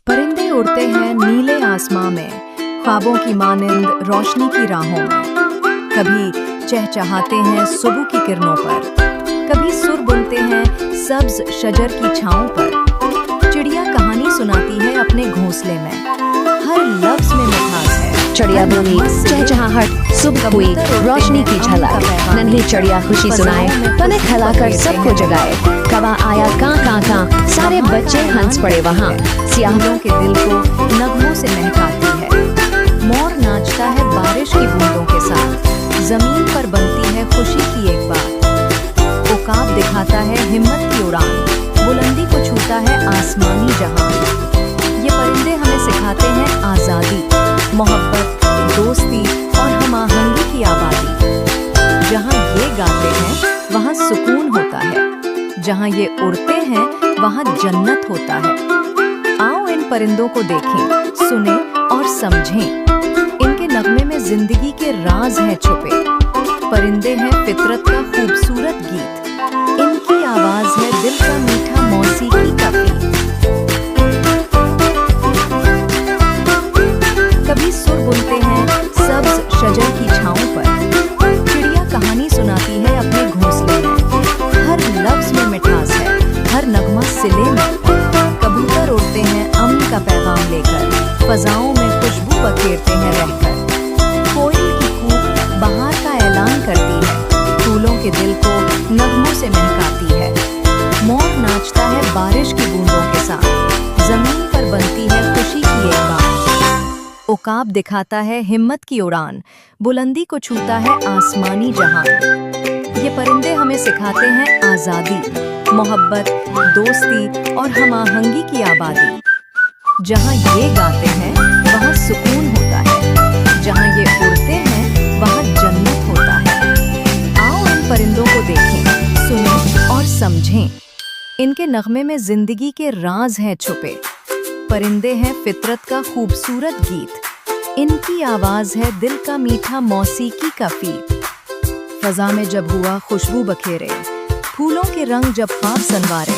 परिंदे उड़ते हैं नीले आसमां में, ख्वाबों की मानिंद रोशनी की राहों में। कभी चहचहाते हैं सुबह की किरणों पर, कभी सुर बुनते हैं सब्ज शजर की छांव पर। चिड़िया कहानी सुनाती है अपने घोंसले में, हर लफ्ज में मिठास है। चिड़िया बोली, चहचहाहट, सुबह हुई, रोशनी की झलक। नन्ही चिड़िया खुशी सुनाए, पलक हिलाकर सबको जगाए। कवा आया कां कां कां, सारे बच्चे हंस पड़े वहाँ। सियाहों के दिल को नगमों से महकाती है। मोर नाचता है बारिश की बूंदों के साथ, जमीन पर बनती है खुशी की एक बात। उकाब दिखाता है हिम्मत की उड़ान, बुलंदी को छूता है आसमानी जहान। ये परिंदे हमें सिखाते हैं आजादी, मोहब्बत, दोस्ती और हमाहंगी की आबादी। जहाँ ये गाते हैं वहाँ सुकून होता है, जहाँ ये उड़ते हैं वहाँ जन्नत होता है। आओ इन परिंदों को देखें, सुने और समझें। इनके नगमे में जिंदगी के राज हैं छुपे। परिंदे हैं फितरत का खूबसूरत गीत, इनकी आवाज है दिल का मीठा मौसीकी का गीत। कभी सुर बुनते हैं सब्ज शजर की छांव पर। चिड़िया कहानी सुनाती है अपने घोंसले में, हर लफ्ज में मिठास है, हर नगमा सिले में। कबूतर उड़ते हैं अमन का पैगाम लेकर, फजाओं में खुशबू बखेरते हैं रहकर। कोयल की कूक बहार का ऐलान करती है, फूलों के दिल को नगमों से महकाती है। मोर नाचता है बारिश की बूंदों के साथ, जमीन पर बनती है खुशी की एक बात। उकाब दिखाता है हिम्मत की उड़ान, बुलंदी को छूता है आसमानी जहान। ये परिंदे हमें सिखाते हैं आजादी, मोहब्बत, दोस्ती और हमाहंगी की आबादी। जहाँ ये गाते हैं वहाँ सुकून होता है, जहाँ ये उड़ते हैं वहाँ जन्नत होता है। आओ इन परिंदों को देखें, सुनें और समझें। इनके नगमे में जिंदगी के राज हैं छुपे। परिंदे हैं फितरत का खूबसूरत गीत, इनकी आवाज है दिल का मीठा मौसीकी का फीत। फजा में जब हुआ खुशबू बखेरे, फूलों के रंग जब ख्वाब संवारे।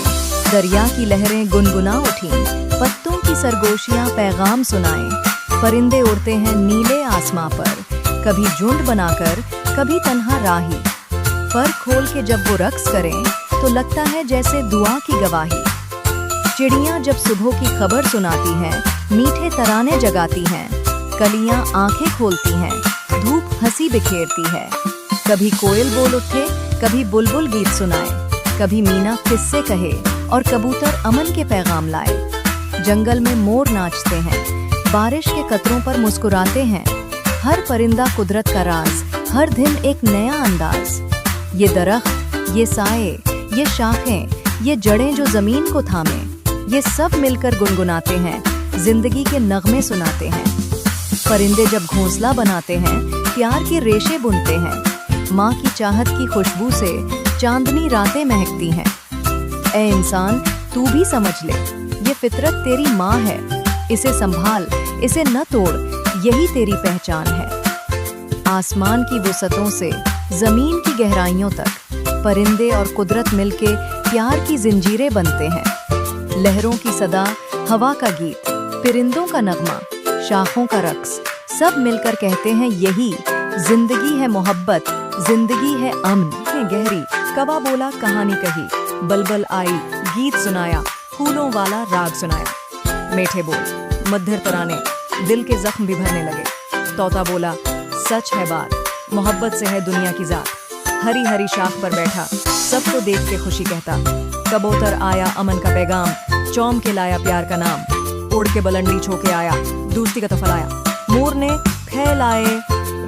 दरिया की लहरें गुनगुना उठी, पत्तों की सरगोशियां पैगाम सुनाए। परिंदे उड़ते हैं नीले आसमां पर, कभी झुंड बनाकर, कभी तन्हा राही। पर खोल के जब वो रक्स करें तो लगता है जैसे दुआ की गवाही। चिड़ियां जब सुबह की खबर सुनाती हैं, मीठे तराने जगाती हैं। कलियां आंखें खोलती हैं, धूप हंसी बिखेरती है। कभी कोयल बोल उठे, कभी बुलबुल गीत सुनाए। कभी मीना किस्से कहे और कबूतर अमन के पैगाम लाए। जंगल में मोर नाचते हैं, बारिश के कतरों पर मुस्कुराते हैं। हर परिंदा कुदरत का राज, हर दिन एक नया अंदाज। ये दरख्त, ये साए, ये शाखें, ये जड़ें जो जमीन को थामे, ये सब मिलकर गुनगुनाते हैं, जिंदगी के नगमे सुनाते हैं। परिंदे जब घोंसला बनाते हैं, प्यार के रेशे बुनते हैं। माँ की चाहत की खुशबू से चांदनी रातें महकती हैं। ऐ इंसान, तू भी समझ ले, ये फितरत तेरी माँ है। इसे संभाल, इसे न तोड़, यही तेरी पहचान है। आसमान की वुसअतों से जमीन की गहराइयों तक, परिंदे और कुदरत मिलके प्यार की जिंजीरें बनते हैं। लहरों की सदा, हवा का गीत, परिंदों का नगमा, शाखों का रक्स, सब मिलकर कहते हैं यही जिंदगी है। मोहब्बत, जिंदगी है अमन है गहरी। कवा बोला कहानी कही, बलबल आई गीत सुनाया, फूलों वाला राग सुनाया। मीठे बोल, मधुर तराने, दिल के जख्म भी भरने लगे। तोता बोला, सच है बात, मोहब्बत से है दुनिया की जात। हरी हरी शाख पर बैठा, सबको देख के खुशी कहता। कबूतर आया अमन का पैगाम, चौम के लाया प्यार का नाम। उड़ के बुलंदी छोके आया, दोस्ती का तोहफा लाया। मोर ने फैलाए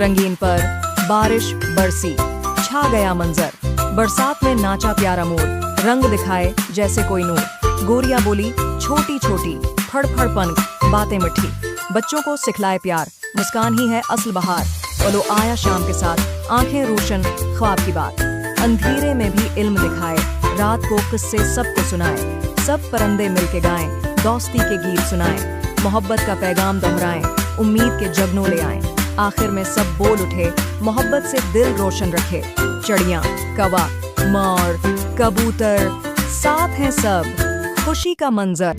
रंगीन पर, बारिश बरसी, छा गया मंजर। बरसात में नाचा प्यारा मोर, रंग दिखाए जैसे कोई नूर। गोरिया बोली छोटी छोटी, फड़ पंख, बातें मिठी। बच्चों को सिखलाए प्यार, मुस्कान ही है असल बहार। बोलो आया शाम के साथ, आंखें रोशन, ख्वाब की बात। अंधेरे में भी इल्म दिखाए, रात को किस्से सबको सुनाए। सब परिंदे मिलके गाएं, दोस्ती के गीत सुनाएं। मोहब्बत का पैगाम दोहराएं, उम्मीद के जगनों ले आएं। आखिर में सब बोल उठे, मोहब्बत से दिल रोशन रखे। चिड़ियां, कवा, मोर, कबूतर, साथ हैं सब, खुशी का मंजर।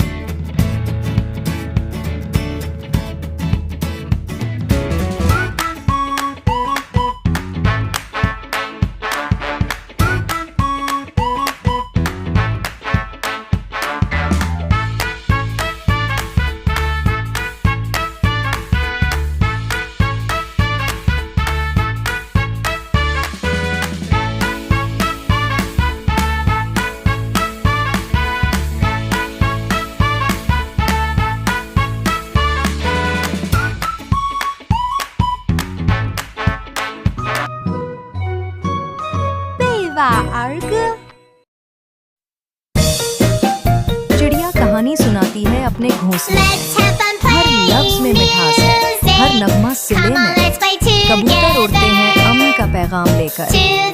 घोंसले में। Let's have fun her playing लफ्ज में मिठास है, हर नगमा सिले Come on, में। let's play कबूतर उड़ते together. हैं अमन का पैगाम लेकर,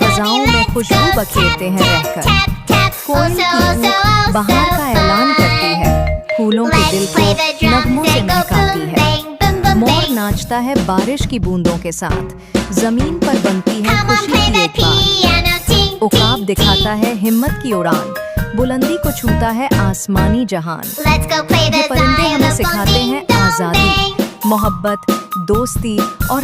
फजाओं में खुशबू बखेरते हैं रहकर। कोयल की कूक बहार का ऐलान करती है, फूलों के दिल को नगमों से महकाती है। मोर नाचता है बारिश की बूंदों के साथ, जमीन पर बनती है खुशी की एक बात। उकाब दिखाता है हिम्मत की उड़ान, बुलंदी को छूता है आसमानी जहान। ये परिंदे हमें सिखाते हैं आजादी, मोहब्बत, दोस्ती और